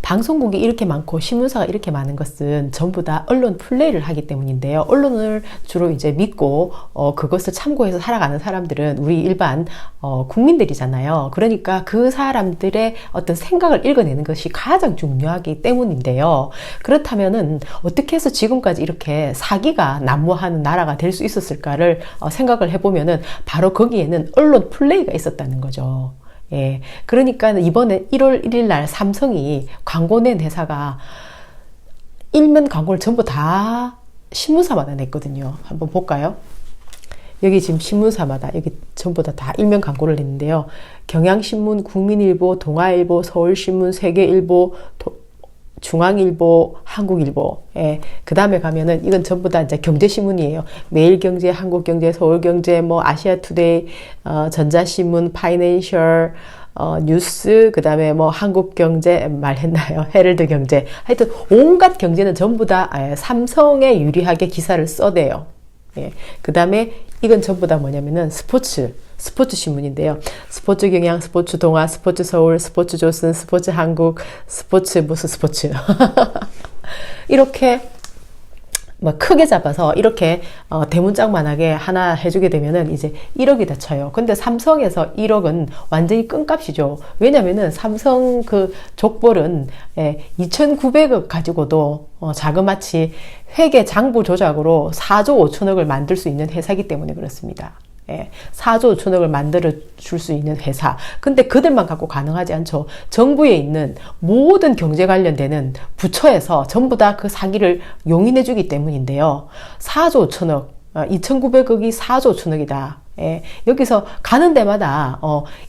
방송국이 이렇게 많고 신문사가 이렇게 많은 것은 전부 다 언론 플레이를 하기 때문인데요. 언론을 주로 이제 믿고 그것을 참고해서 살아가는 사람들은 우리 일반 국민들이잖아요. 그러니까 그 사람들의 어떤 생각을 읽어내는 것이 가장 중요하기 때문인데요. 그렇다면은 어떻게 해서 지금까지 이렇게 사기가 난무하는 나라가 될 수 있었을까를 생각을 해보면은 바로 거기에는 언론 플레이가 있었다는 거죠. 예. 그러니까 이번에 1월 1일 날 삼성이 광고 낸 회사가 일면 광고를 전부 다 신문사마다 냈거든요. 한번 볼까요? 여기 지금 신문사마다 여기 전부 다 일면 광고를 냈는데요. 경향신문, 국민일보, 동아일보, 서울신문, 세계일보, 중앙일보, 한국일보. 예. 그 다음에 가면은 이건 전부 다 이제 경제신문이에요. 매일경제, 한국경제, 서울경제, 뭐 아시아투데이, 전자신문, 파이낸셜, 뉴스, 그 다음에 뭐 한국경제 말했나요? 헤럴드경제. 하여튼 온갖 경제는 전부 다 삼성에 유리하게 기사를 써대요. 예. 그 다음에 이건 전부 다 뭐냐면은 스포츠 신문인데요. 스포츠 경향, 스포츠 동아, 스포츠 서울, 스포츠 조선, 스포츠 한국, 스포츠 무슨 스포츠. 이렇게 뭐 크게 잡아서 이렇게 대문짝만하게 하나 해주게 되면은 이제 1억이 다 쳐요. 근데 삼성에서 1억은 완전히 끈값이죠. 왜냐면은 삼성 그 족벌은 2,900억 가지고도 자그마치 회계 장부 조작으로 4조 5천억을 만들 수 있는 회사이기 때문에 그렇습니다. 4조 5천억을 만들어 줄 수 있는 회사. 근데 그들만 갖고 가능하지 않죠. 정부에 있는 모든 경제 관련되는 부처에서 전부 다 그 사기를 용인해 주기 때문인데요. 4조 5천억, 2,900억이 4조 5천억이다. 여기서 가는 데마다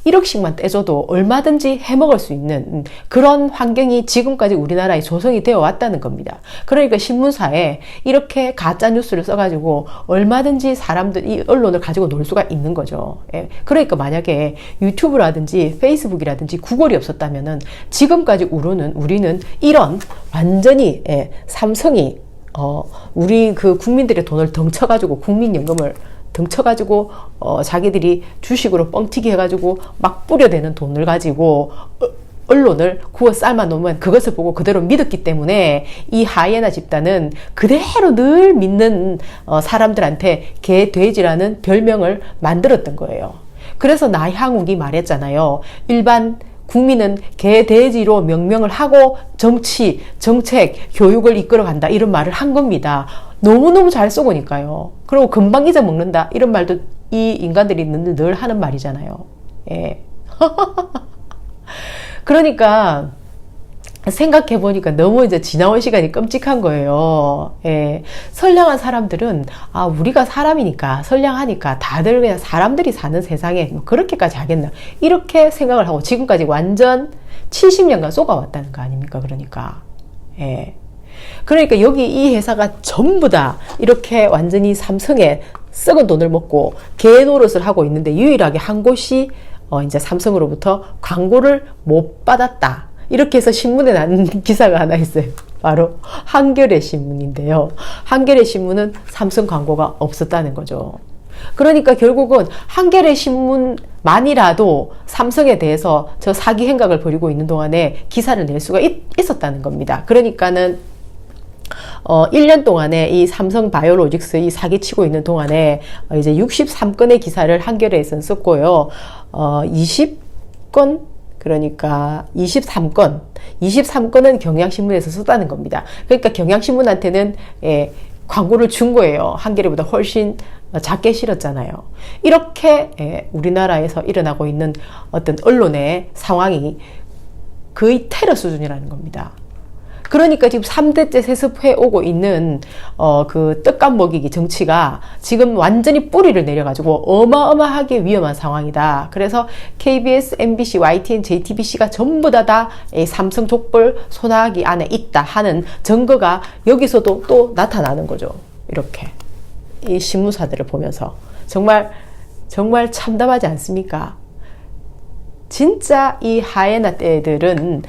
1억씩만 떼줘도 얼마든지 해먹을 수 있는 그런 환경이 지금까지 우리나라에 조성이 되어 왔다는 겁니다. 그러니까 신문사에 이렇게 가짜 뉴스를 써가지고 얼마든지 사람들 이 언론을 가지고 놀 수가 있는 거죠. 그러니까 만약에 유튜브라든지 페이스북이라든지 구글이 없었다면은 지금까지 우리는 이런 완전히 삼성이 우리 그 국민들의 돈을 덩쳐가지고 국민연금을 덩쳐가지고 자기들이 주식으로 뻥튀기 해가지고 막 뿌려대는 돈을 가지고 언론을 구워 삶아 놓으면 그것을 보고 그대로 믿었기 때문에 이 하이에나 집단은 그대로 늘 믿는 사람들한테 개, 돼지라는 별명을 만들었던 거예요. 그래서 나향욱이 말했잖아요. 일반 국민은 개, 돼지로 명명을 하고 정치, 정책, 교육을 이끌어간다 이런 말을 한 겁니다. 너무너무 잘 쏘고니까요. 그리고 금방 잊어먹는다 이런 말도 이 인간들이 늘 하는 말이잖아요. 예. 그러니까 생각해보니까 너무 이제 지나온 시간이 끔찍한 거예요. 예. 선량한 사람들은 우리가 사람이니까 선량하니까 다들 그냥 사람들이 사는 세상에 뭐 그렇게까지 하겠나 이렇게 생각을 하고 지금까지 완전 70년간 쏘가왔다는 거 아닙니까? 그러니까 여기 이 회사가 전부 다 이렇게 완전히 삼성에 썩은 돈을 먹고 개 노릇을 하고 있는데 유일하게 한 곳이 이제 삼성으로부터 광고를 못 받았다. 이렇게 해서 신문에 난 기사가 하나 있어요. 바로 한겨레 신문인데요. 한겨레 신문은 삼성 광고가 없었다는 거죠. 그러니까 결국은 한겨레 신문만이라도 삼성에 대해서 저 사기 행각을 벌이고 있는 동안에 기사를 낼 수가 있었다는 겁니다. 그러니까는 1년 동안에 이 삼성 바이오로직스 이 사기치고 있는 동안에 이제 63건의 기사를 한겨레에서는 썼고요. 20건 그러니까 23건은 경향신문에서 썼다는 겁니다. 그러니까 경향신문한테는 광고를 준 거예요. 한겨레보다 훨씬 작게 실었잖아요. 이렇게 우리나라에서 일어나고 있는 어떤 언론의 상황이 거의 테러 수준이라는 겁니다. 그러니까 지금 3대째 세습해 오고 있는 그 떡값 먹이기 정치가 지금 완전히 뿌리를 내려가지고 어마어마하게 위험한 상황이다. 그래서 KBS, MBC, YTN, JTBC가 전부 다 삼성 족벌 손아귀 안에 있다 하는 증거가 여기서도 또 나타나는 거죠. 이렇게 이 신문사들을 보면서 정말 참담하지 않습니까? 진짜 이 하이에나 떼들은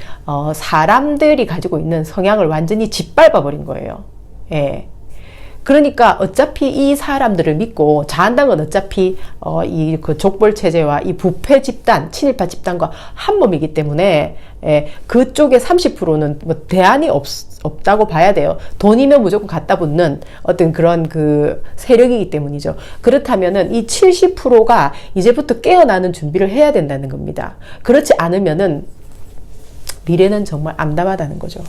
사람들이 가지고 있는 성향을 완전히 짓밟아 버린 거예요. 그러니까 어차피 이 사람들을 믿고 자한당은 어차피 이 그 족벌 체제와 이 부패 집단, 친일파 집단과 한 몸이기 때문에 그쪽에 30%는 뭐 대안이 없다고 봐야 돼요. 돈이면 무조건 갖다 붙는 어떤 그런 그 세력이기 때문이죠. 그렇다면은 이 70%가 이제부터 깨어나는 준비를 해야 된다는 겁니다. 그렇지 않으면은 미래는 정말 암담하다는 거죠.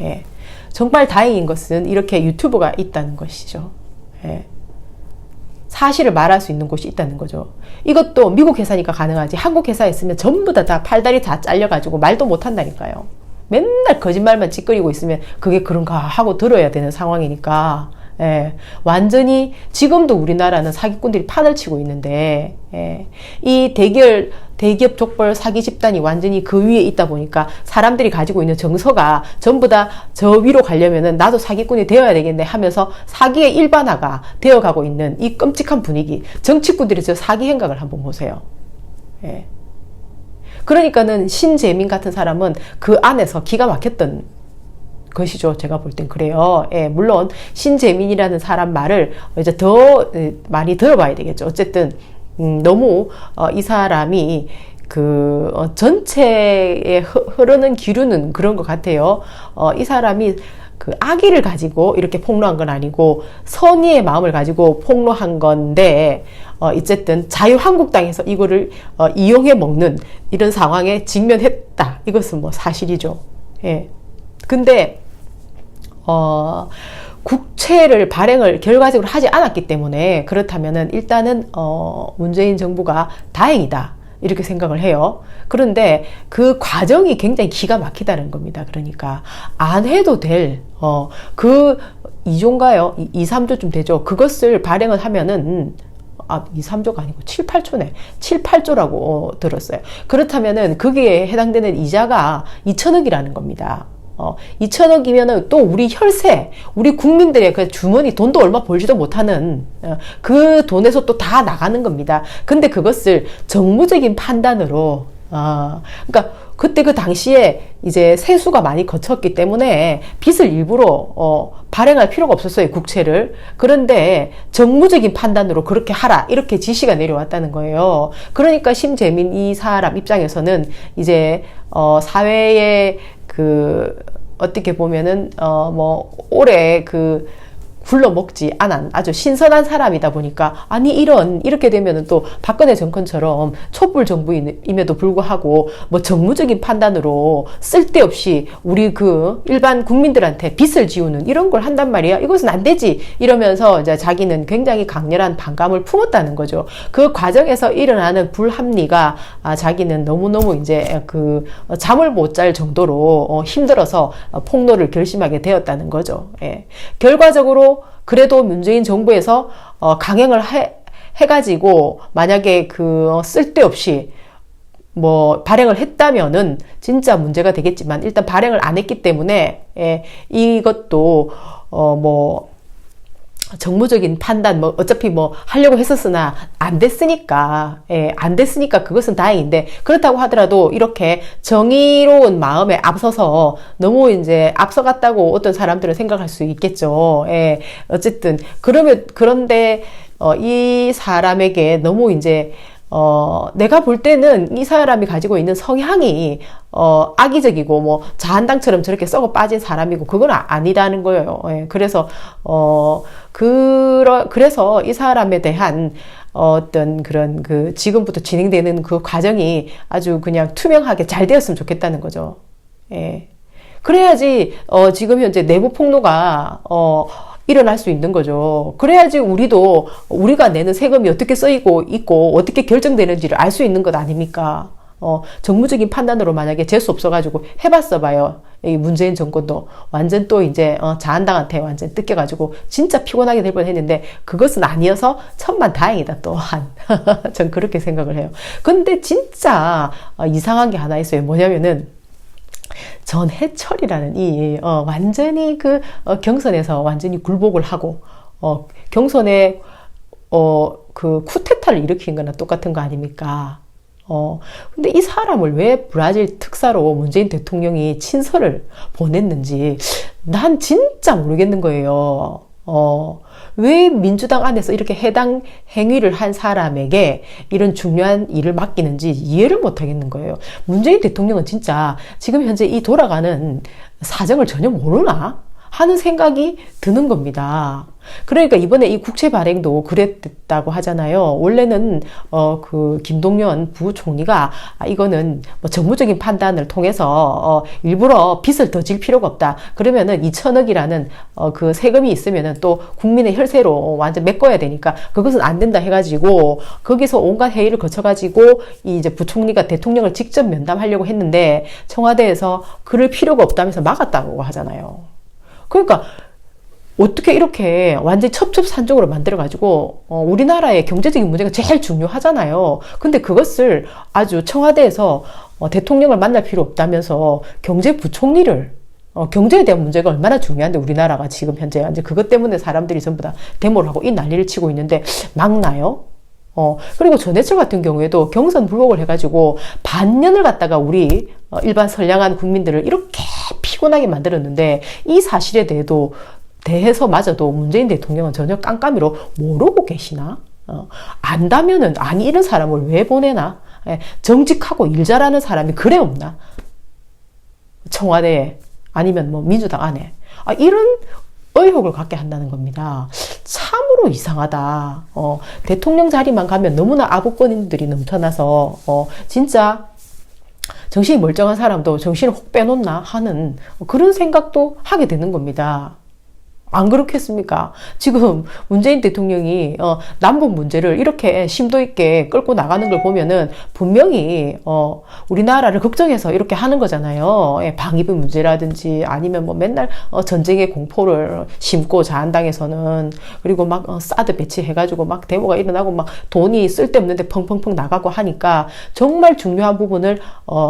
예. 정말 다행인 것은 이렇게 유튜브가 있다는 것이죠. 예. 사실을 말할 수 있는 곳이 있다는 거죠. 이것도 미국 회사니까 가능하지, 한국 회사에 있으면 전부 다 팔다리 다 잘려가지고 말도 못한다니까요. 맨날 거짓말만 찌끄리고 있으면 그게 그런가 하고 들어야 되는 상황이니까. 예, 완전히 지금도 우리나라는 사기꾼들이 판을 치고 있는데, 이 대기업 족벌 사기 집단이 완전히 그 위에 있다 보니까 사람들이 가지고 있는 정서가 전부 다 저 위로 가려면은 나도 사기꾼이 되어야 되겠네 하면서 사기의 일반화가 되어가고 있는 이 끔찍한 분위기. 정치꾼들이 저 사기 행각을 한번 보세요. 예. 그러니까는 신재민 같은 사람은 그 안에서 기가 막혔던 것이죠. 제가 볼 땐 그래요. 예, 물론 신재민이라는 사람 말을 이제 더 많이 들어봐야 되겠죠. 어쨌든 너무 이 사람이 그 전체에 흐르는 기류는 그런 것 같아요. 이 사람이 그 악의를 가지고 이렇게 폭로한 건 아니고 선의의 마음을 가지고 폭로한 건데, 어쨌든 자유한국당에서 이거를 이용해 먹는 이런 상황에 직면했다. 이것은 뭐 사실이죠. 예. 근데 국채를 발행을 결과적으로 하지 않았기 때문에, 그렇다면은 일단은 문재인 정부가 다행이다 이렇게 생각을 해요. 그런데 그 과정이 굉장히 기가 막히다는 겁니다. 그러니까 안 해도 될 그 2조인가요? 2, 3조쯤 되죠. 그것을 발행을 하면은 2, 3조가 아니고 7, 8조네. 7, 8조라고 들었어요. 그렇다면은 거기에 해당되는 이자가 2천억이라는 겁니다. 2천억이면은 또 우리 혈세, 우리 국민들의 그 주머니 돈도 얼마 벌지도 못하는 그 돈에서 또 다 나가는 겁니다. 근데 그것을 정무적인 판단으로, 그러니까 그때 그 당시에 이제 세수가 많이 거쳤기 때문에 빚을 일부러 발행할 필요가 없었어요, 국채를. 그런데 정무적인 판단으로 그렇게 하라 이렇게 지시가 내려왔다는 거예요. 그러니까 심재민 이 사람 입장에서는 이제 사회에 그 어떻게 보면은 뭐 오래 그 굴러먹지 않은 아주 신선한 사람이다 보니까, 아니 이렇게 되면은 또 박근혜 정권처럼 촛불 정부임에도 불구하고 뭐 정무적인 판단으로 쓸데없이 우리 그 일반 국민들한테 빚을 지우는 이런 걸 한단 말이야. 이것은 안 되지 이러면서 이제 자기는 굉장히 강렬한 반감을 품었다는 거죠. 그 과정에서 일어나는 불합리가 자기는 너무너무 이제 그 잠을 못 잘 정도로 힘들어서 폭로를 결심하게 되었다는 거죠. 예. 결과적으로 그래도 문재인 정부에서 강행을 해가지고 만약에 그 쓸데없이 뭐 발행을 했다면은 진짜 문제가 되겠지만, 일단 발행을 안 했기 때문에 이것도 뭐 정무적인 판단, 뭐 어차피 뭐 하려고 했었으나 안 됐으니까, 안 됐으니까 그것은 다행인데, 그렇다고 하더라도 이렇게 정의로운 마음에 앞서서 너무 이제 앞서갔다고 어떤 사람들은 생각할 수 있겠죠. 어쨌든 그런데 이 사람에게 너무 이제 내가 볼 때는 이 사람이 가지고 있는 성향이 악의적이고 뭐 자한당처럼 저렇게 썩어 빠진 사람이고 그건 아니라는 거예요. 그래서 그래서 이 사람에 대한 어떤 그런 그 지금부터 진행되는 그 과정이 아주 그냥 투명하게 잘 되었으면 좋겠다는 거죠. 그래야지 지금 현재 내부 폭로가 일어날 수 있는 거죠. 그래야지 우리가 내는 세금이 어떻게 쓰이고 있고 어떻게 결정되는지를 알 수 있는 것 아닙니까? 정무적인 판단으로 만약에 재수 없어가지고 해봤어 봐요. 이 문재인 정권도 완전 또 이제 자한당한테 완전 뜯겨가지고 진짜 피곤하게 될 뻔했는데, 그것은 아니어서 천만 다행이다 또한. 전 그렇게 생각을 해요. 근데 진짜 이상한 게 하나 있어요. 뭐냐면은 전해철이라는 이 완전히 그 경선에서 완전히 굴복을 하고 경선에 그 쿠데타를 일으킨 거나 똑같은 거 아닙니까? 근데 이 사람을 왜 브라질 특사로 문재인 대통령이 친서를 보냈는지 난 진짜 모르겠는 거예요. 왜 민주당 안에서 이렇게 해당 행위를 한 사람에게 이런 중요한 일을 맡기는지 이해를 못 하겠는 거예요. 문재인 대통령은 진짜 지금 현재 이 돌아가는 사정을 전혀 모르나 하는 생각이 드는 겁니다. 그러니까 이번에 이 국채 발행도 그랬다고 하잖아요. 원래는 그 김동연 부총리가 이거는 뭐 정무적인 판단을 통해서 일부러 빚을 더 질 필요가 없다. 그러면은 2천억이라는 그 세금이 있으면은 또 국민의 혈세로 완전 메꿔야 되니까 그것은 안 된다 해가지고 거기서 온갖 회의를 거쳐가지고 이제 부총리가 대통령을 직접 면담하려고 했는데 청와대에서 그럴 필요가 없다면서 막았다고 하잖아요. 그러니까 어떻게 이렇게 완전히 첩첩산중으로 만들어가지고 우리나라의 경제적인 문제가 제일 중요하잖아요. 근데 그것을 아주 청와대에서 대통령을 만날 필요 없다면서 경제부총리를 경제에 대한 문제가 얼마나 중요한데 우리나라가 지금 현재 완전 그것 때문에 사람들이 전부 다 데모를 하고 이 난리를 치고 있는데 막나요? 그리고 전해철 같은 경우에도 경선 불복을 해가지고 반년을 갖다가 우리 일반 선량한 국민들을 이렇게 피곤하게 만들었는데 이 사실에 대해서마저도 문재인 대통령은 전혀 깜깜이로 모르고 계시나? 안다면은 아니 이런 사람을 왜 보내나? 정직하고 일 잘하는 사람이 그래 없나? 청와대에 아니면 뭐 민주당 안에 이런 의혹을 갖게 한다는 겁니다. 참으로 이상하다. 대통령 자리만 가면 너무나 아부권인들이 넘쳐나서 진짜 정신이 멀쩡한 사람도 정신을 혹 빼놓나 하는 그런 생각도 하게 되는 겁니다. 안 그렇겠습니까? 지금 문재인 대통령이 남북 문제를 이렇게 심도 있게 끌고 나가는 걸 보면은 분명히 우리나라를 걱정해서 이렇게 하는 거잖아요. 방위비 문제라든지 아니면 뭐 맨날 전쟁의 공포를 심고 자한당에서는 그리고 막 사드 배치해가지고 막 데모가 일어나고 막 돈이 쓸데없는데 펑펑펑 나가고 하니까 정말 중요한 부분을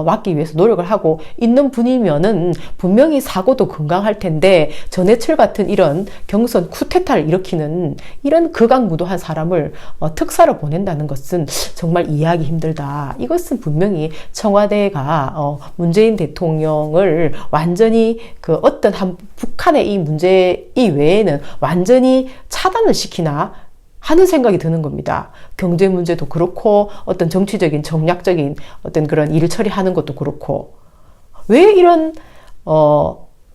막기 위해서 노력을 하고 있는 분이면은 분명히 사고도 건강할 텐데 전해철 같은 이런 경선 쿠데타를 일으키는 이런 극악무도한 사람을 특사로 보낸다는 것은 정말 이해하기 힘들다. 이것은 분명히 청와대가 문재인 대통령을 완전히 그 어떤 북한의 이 문제 이외에는 완전히 차단을 시키나 하는 생각이 드는 겁니다. 경제 문제도 그렇고 어떤 정치적인 정략적인 어떤 그런 일을 처리하는 것도 그렇고 왜 이런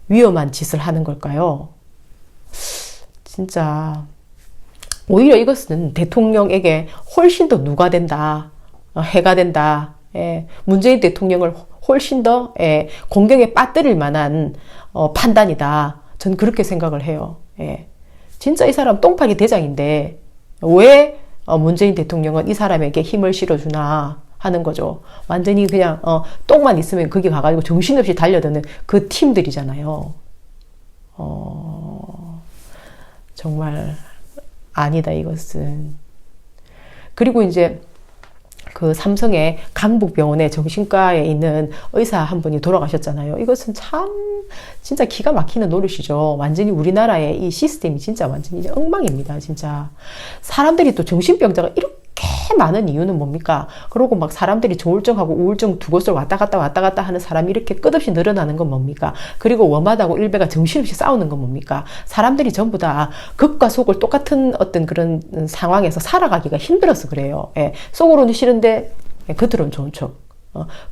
위험한 짓을 하는 걸까요? 진짜 오히려 이것은 대통령에게 훨씬 더 누가 된다, 해가 된다. 문재인 대통령을 훨씬 더 공경에 빠뜨릴 만한 판단이다. 전 그렇게 생각을 해요. 진짜 이 사람 똥파기 대장인데 왜 문재인 대통령은 이 사람에게 힘을 실어주나 하는 거죠. 완전히 그냥 똥만 있으면 거기 가가지고 정신없이 달려드는 그 팀들이잖아요. 정말 아니다 이것은. 그리고 이제 그 삼성의 강북병원의 정신과에 있는 의사 한 분이 돌아가셨잖아요. 이것은 참 진짜 기가 막히는 노릇이죠. 완전히 우리나라의 이 시스템이 진짜 완전히 엉망입니다. 진짜 사람들이 또 정신병자가 이렇게 많은 이유는 뭡니까? 그러고 막 사람들이 조울증하고 우울증 두 곳을 왔다 갔다 하는 사람이 이렇게 끝없이 늘어나는 건 뭡니까? 그리고 워마다고 일베가 정신없이 싸우는 건 뭡니까? 사람들이 전부 다 극과 속을 똑같은 어떤 그런 상황에서 살아가기가 힘들어서 그래요. 속으로는 싫은데 겉으로는 좋은 척.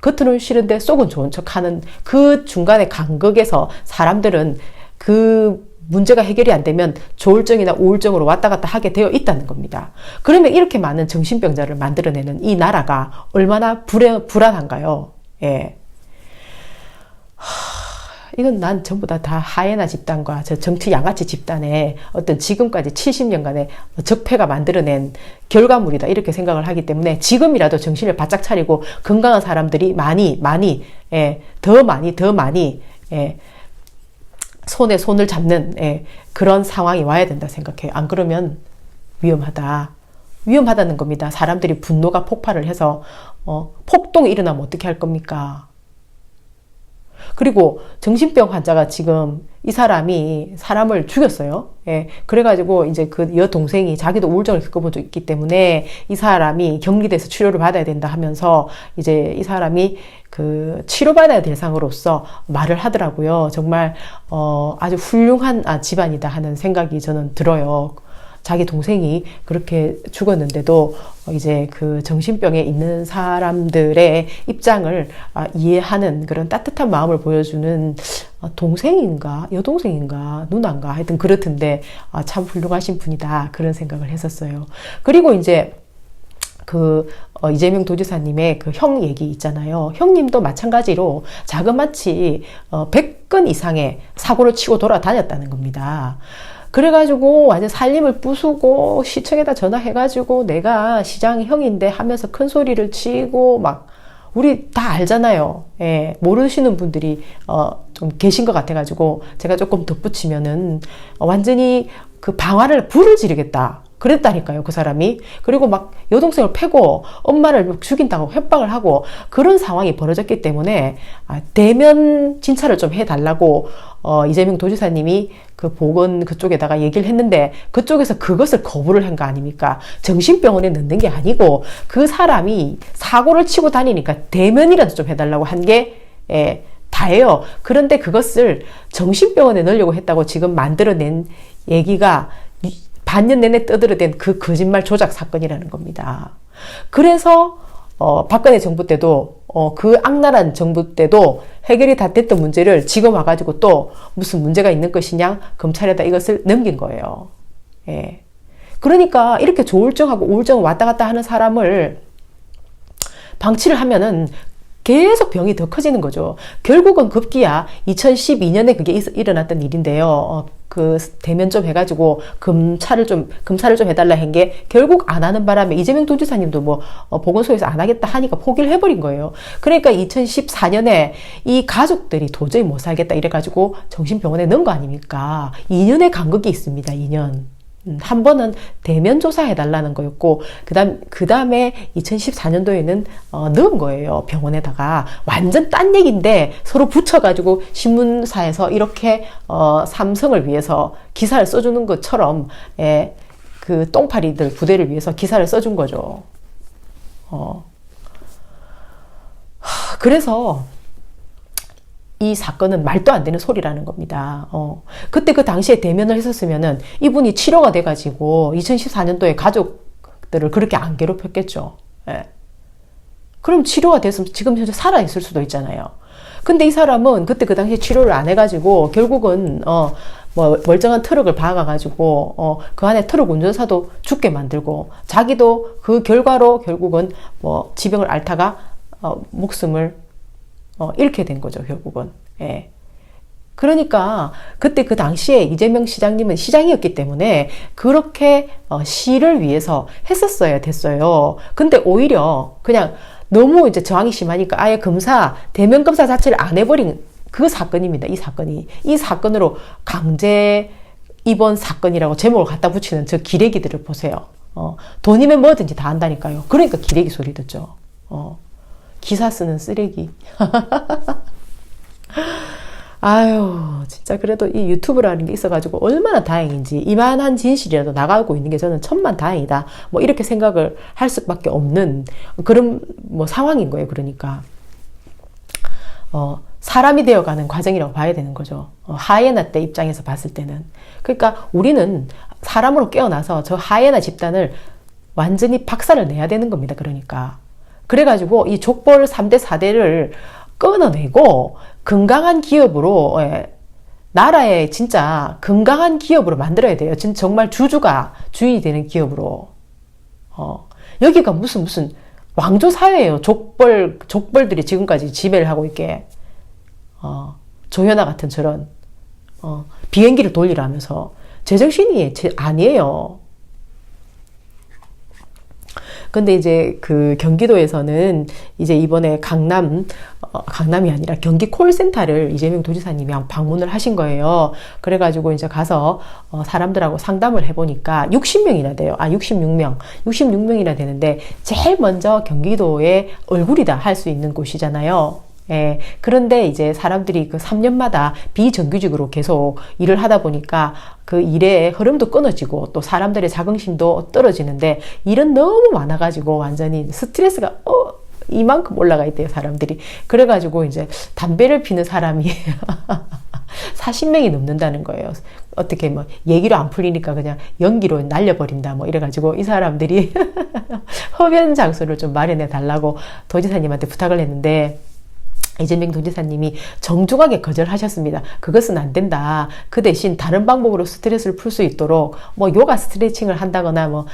겉으로는 싫은데 속은 좋은 척 하는 그 중간의 간극에서 사람들은 그 문제가 해결이 안 되면 조울증이나 우울증으로 왔다 갔다 하게 되어 있다는 겁니다. 그러면 이렇게 많은 정신병자를 만들어내는 이 나라가 얼마나 불안한가요? 이건 난 전부 다 하이에나 집단과 저 정치 양아치 집단의 어떤 지금까지 70년간의 적폐가 만들어낸 결과물이다. 이렇게 생각을 하기 때문에 지금이라도 정신을 바짝 차리고 건강한 사람들이 더 많이 손에 손을 잡는 그런 상황이 와야 된다 생각해요. 안 그러면 위험하다는 겁니다. 사람들이 분노가 폭발을 해서 폭동이 일어나면 어떻게 할 겁니까? 그리고 정신병 환자가 지금 이 사람이 사람을 죽였어요. 예. 그래가지고 이제 그 여동생이 자기도 우울증을 겪어본 적이 있기 때문에 이 사람이 격리돼서 치료를 받아야 된다 하면서 이제 이 사람이 그 치료받아야 될 상으로서 말을 하더라고요. 정말, 아주 훌륭한 집안이다 하는 생각이 저는 들어요. 자기 동생이 그렇게 죽었는데도 이제 그 정신병에 있는 사람들의 입장을 이해하는 그런 따뜻한 마음을 보여주는 동생인가 여동생인가 누나인가 하여튼 그렇던데 참 훌륭하신 분이다 그런 생각을 했었어요. 그리고 이제 이재명 도지사님의 그 형 얘기 있잖아요. 형님도 마찬가지로 자그마치 100건 이상의 사고를 치고 돌아다녔다는 겁니다. 그래가지고 완전 살림을 부수고 시청에다 전화해가지고 내가 시장 형인데 하면서 큰 소리를 치고 막 우리 다 알잖아요. 예, 모르시는 분들이 좀 계신 것 같아가지고 제가 조금 덧붙이면은 완전히 그 방화를 불을 지르겠다. 그랬다니까요, 그 사람이. 그리고 막 여동생을 패고 엄마를 죽인다고 협박을 하고 그런 상황이 벌어졌기 때문에 대면 진찰을 좀 해달라고 이재명 도지사님이 그 보건 그쪽에다가 얘기를 했는데 그쪽에서 그것을 거부를 한 거 아닙니까? 정신병원에 넣는 게 아니고 그 사람이 사고를 치고 다니니까 대면이라도 좀 해달라고 한 게 다예요. 그런데 그것을 정신병원에 넣으려고 했다고 지금 만들어낸 얘기가 반년 내내 떠들어댄 그 거짓말 조작 사건이라는 겁니다. 그래서 박근혜 정부 때도 그 악랄한 정부 때도 해결이 다 됐던 문제를 지금 와가지고 또 무슨 문제가 있는 것이냐 검찰에다 이것을 넘긴 거예요. 예. 그러니까 이렇게 조울증하고 우울증을 왔다 갔다 하는 사람을 방치를 하면은 계속 병이 더 커지는 거죠. 결국은 급기야 2012년에 그게 일어났던 일인데요. 그 대면 좀 해가지고 검사를 좀 해달라 한 게 결국 안 하는 바람에 이재명 도지사님도 뭐 보건소에서 안 하겠다 하니까 포기를 해버린 거예요. 그러니까 2014년에 이 가족들이 도저히 못 살겠다 이래가지고 정신병원에 넣은 거 아닙니까? 2년의 간극이 있습니다. 2년. 한 번은 대면 조사해달라는 거였고, 그 다음에 2014년도에는, 넣은 거예요. 병원에다가. 완전 딴 얘기인데, 서로 붙여가지고 신문사에서 이렇게, 삼성을 위해서 기사를 써주는 것처럼, 그 똥파리들 부대를 위해서 기사를 써준 거죠. 그래서, 이 사건은 말도 안 되는 소리라는 겁니다. 그때 그 당시에 대면을 했었으면은 이분이 치료가 돼가지고 2014년도에 가족들을 그렇게 안 괴롭혔겠죠. 예. 그럼 치료가 됐으면 지금 현재 살아있을 수도 있잖아요. 근데 이 사람은 그때 그 당시에 치료를 안 해가지고 결국은, 뭐 멀쩡한 트럭을 박아가지고, 그 안에 트럭 운전사도 죽게 만들고 자기도 그 결과로 결국은 뭐 지병을 앓다가, 목숨을 잃게 된 거죠, 결국은. 예. 그러니까, 그때 그 당시에 이재명 시장님은 시장이었기 때문에, 그렇게, 시를 위해서 했었어야 됐어요. 근데 오히려, 그냥, 너무 이제 저항이 심하니까 아예 대면 검사 자체를 안 해버린 그 사건입니다, 이 사건이. 이 사건으로 강제 입원 사건이라고 제목을 갖다 붙이는 저 기레기들을 보세요. 돈이면 뭐든지 다 한다니까요. 그러니까 기레기 소리 듣죠. 기사 쓰는 쓰레기. 아유, 진짜 그래도 이 유튜브라는 게 있어가지고 얼마나 다행인지, 이만한 진실이라도 나가고 있는 게 저는 천만 다행이다. 뭐 이렇게 생각을 할 수밖에 없는 그런 뭐 상황인 거예요. 그러니까. 사람이 되어가는 과정이라고 봐야 되는 거죠. 하이에나 때 입장에서 봤을 때는. 그러니까 우리는 사람으로 깨어나서 저 하이에나 집단을 완전히 박살을 내야 되는 겁니다. 그러니까. 그래가지고 이 족벌 3대 4대를 끊어내고 건강한 기업으로, 나라에 진짜 건강한 기업으로 만들어야 돼요. 진짜 정말 주주가 주인이 되는 기업으로. 여기가 무슨 왕조 사회예요. 족벌들이 지금까지 지배를 하고 있게. 조현아 같은 저런, 비행기를 돌리라면서. 제정신이 아니에요. 근데 이제 그 경기도에서는 이제 이번에 강남이 아니라 경기 콜센터를 이재명 도지사님이 방문을 하신 거예요. 그래가지고 이제 가서 사람들하고 상담을 해보니까 60명이나 돼요. 66명이나 되는데 제일 먼저 경기도의 얼굴이다 할 수 있는 곳이잖아요. 예, 그런데 이제 사람들이 그 3년마다 비정규직으로 계속 일을 하다 보니까 그 일의 흐름도 끊어지고 또 사람들의 자긍심도 떨어지는데 일은 너무 많아가지고 완전히 스트레스가 이만큼 올라가 있대요, 사람들이. 그래가지고 이제 담배를 피는 사람이 40명이 넘는다는 거예요. 어떻게 뭐 얘기로 안 풀리니까 그냥 연기로 날려버린다 뭐 이래가지고 이 사람들이 흡연 장소를 좀 마련해 달라고 도지사님한테 부탁을 했는데 이재명 도지사님이 정중하게 거절하셨습니다. 그것은 안 된다. 그 대신 다른 방법으로 스트레스를 풀 수 있도록 뭐 요가 스트레칭을 한다거나 뭐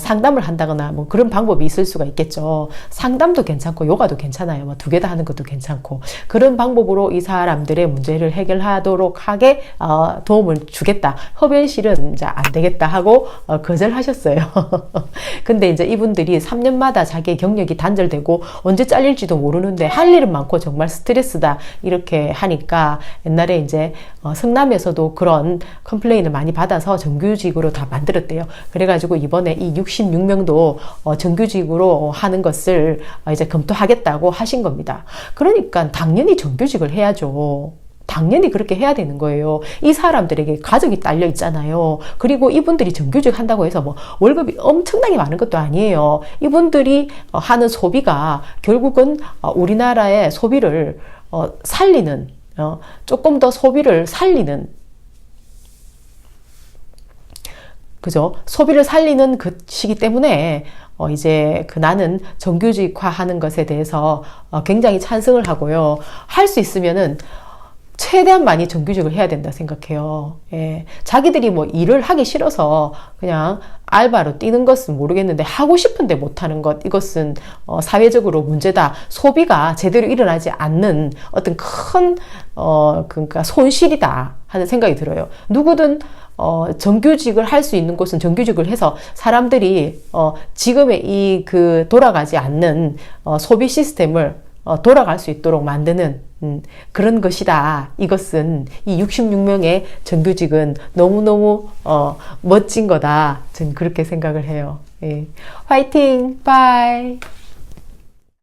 상담을 한다거나 뭐 그런 방법이 있을 수가 있겠죠. 상담도 괜찮고 요가도 괜찮아요. 뭐 두 개 다 하는 것도 괜찮고 그런 방법으로 이 사람들의 문제를 해결하도록 하게 도움을 주겠다. 흡연실은 이제 안 되겠다 하고 거절하셨어요. 근데 이제 이분들이 3년마다 자기의 경력이 단절되고 언제 잘릴지도 모르는데 할 일은 많고 정말 스트레스다 이렇게 하니까 옛날에 이제 성남에서도 그런 컴플레인을 많이 받아서 정규직으로 다 만들었대요. 그래가지고 이번에 이 66명도 정규직으로 하는 것을 이제 검토하겠다고 하신 겁니다. 그러니까 당연히 정규직을 해야죠. 당연히 그렇게 해야 되는 거예요. 이 사람들에게 가족이 딸려 있잖아요. 그리고 이분들이 정규직 한다고 해서 뭐 월급이 엄청나게 많은 것도 아니에요. 이분들이 하는 소비가 결국은 우리나라의 소비를 살리는, 조금 더 소비를 살리는, 그죠? 소비를 살리는 것이기 때문에 이제 나는 정규직화 하는 것에 대해서 굉장히 찬성을 하고요. 할 수 있으면은 최대한 많이 정규직을 해야 된다 생각해요. 예. 자기들이 뭐 일을 하기 싫어서 그냥 알바로 뛰는 것은 모르겠는데 하고 싶은데 못하는 것, 이것은 사회적으로 문제다. 소비가 제대로 일어나지 않는 어떤 큰 그러니까 손실이다 하는 생각이 들어요. 누구든 정규직을 할 수 있는 곳은 정규직을 해서 사람들이 지금의 이 돌아가지 않는 소비 시스템을 돌아갈 수 있도록 만드는 그런 것이다. 이것은 이 66명의 정규직은 너무너무 멋진 거다. 저는 그렇게 생각을 해요. 예. 화이팅! 바이!